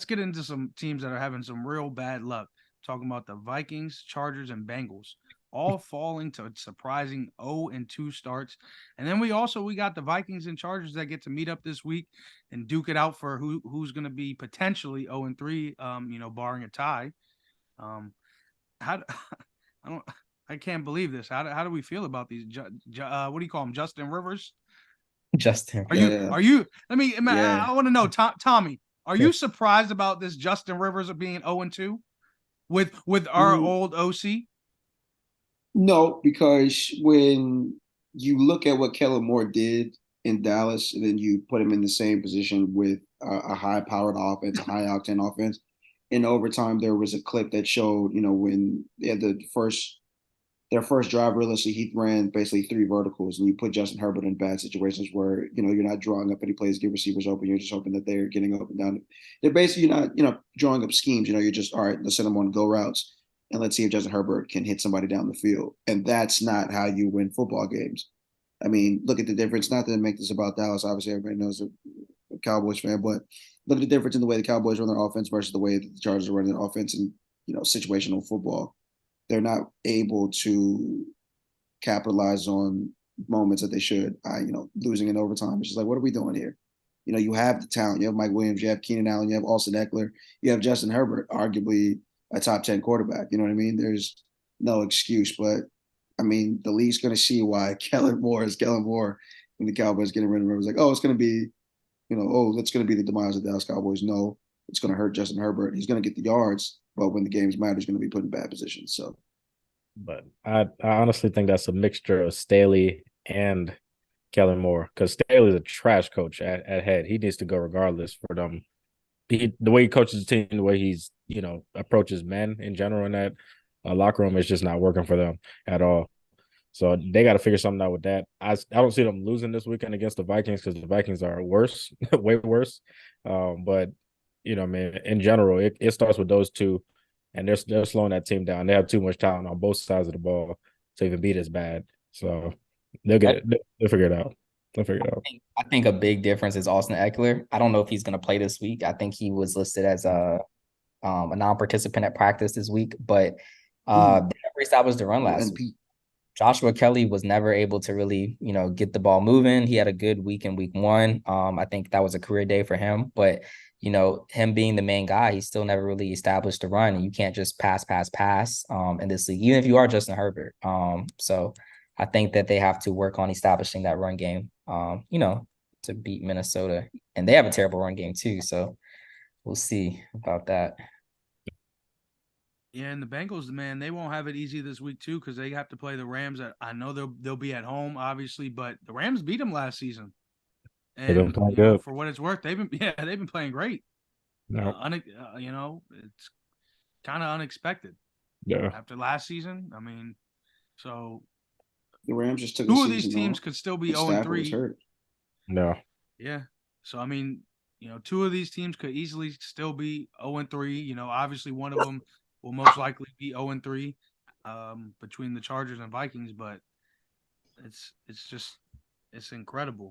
get into some teams that are having some real bad luck. Talking about the Vikings, Chargers, and Bengals, all falling to surprising 0-2 starts. And then we got the Vikings and Chargers that get to meet up this week and duke it out for who's going to be potentially 0-3. Barring a tie. Um, how I don't I can't believe this. How do we feel about these? What do you call them? Justin Rivers. Justin. Are you Yeah, are you? Let me. yeah. I want to know, Tommy. Are you surprised about this Justin Rivers of being 0-2 with our Mm, old OC? no, because when you look at what Kellen Moore did in Dallas, and then you put him in the same position with a high-powered offense, a high-octane offense. In overtime, there was a clip that showed, when they had their first drive, realistically, he ran basically three verticals, and you put Justin Herbert in bad situations where you're not drawing up any plays, give receivers open. You're just hoping that they're getting up and down. They're basically not drawing up schemes. You're just all right. Let's send them on go routes, and let's see if Justin Herbert can hit somebody down the field. And that's not how you win football games. I mean, look at the difference. Not to make this about Dallas. Obviously, everybody knows a Cowboys fan, but look at the difference in the way the Cowboys run their offense versus the way that the Chargers are running their offense in situational football. They're not able to capitalize on moments that they should. Losing in overtime. It's just like, what are we doing here? You have the talent. You have Mike Williams. You have Keenan Allen. You have Austin Eckler. You have Justin Herbert, arguably a top 10 quarterback. You know what I mean? There's no excuse. But I mean, the league's going to see why Kellen Moore is Kellen Moore when the Cowboys getting rid of him. It's like, oh, it's going to be, that's going to be the demise of the Dallas Cowboys. No, it's going to hurt Justin Herbert. He's going to get the yards, but when the games matter, he's going to be put in bad positions. So But I honestly think that's a mixture of Staley and Kellen Moore because Staley's a trash coach at head. He needs to go regardless for them. The way he coaches the team, the way he's approaches men in general in that locker room is just not working for them at all. So they got to figure something out with that. I don't see them losing this weekend against the Vikings because the Vikings are worse, way worse. But man, in general, it starts with those two, and they're slowing that team down. They have too much talent on both sides of the ball to even beat as bad. So they'll get I it. They'll figure it out. They'll figure it out. think a big difference is Austin Eckler. I don't know if he's going to play this week. I think he was listed as a non-participant at practice this week, but ooh, they never established the run ooh, last week. NP. Joshua Kelly was never able to really, get the ball moving. He had a good week in week one. I think that was a career day for him, but him being the main guy, he still never really established the run. And you can't just pass in this league, even if you are Justin Herbert. So I think that they have to work on establishing that run game, to beat Minnesota. And they have a terrible run game too. So we'll see about that. Yeah, and the Bengals, man, they won't have it easy this week too because they have to play the Rams. I know they'll be at home, obviously, but the Rams beat them last season, They've been and playing good. for what it's worth, they've been playing great. No, It's kind of unexpected yeah, after last season. I mean, so The Rams just took a two of these season teams off, could still be and 0 and Stafford was 3. hurt. no. Yeah. So I mean, two of these teams could easily still be 0 and 3. Obviously one of them will most likely be 0 and 3 between the Chargers and Vikings, but it's incredible.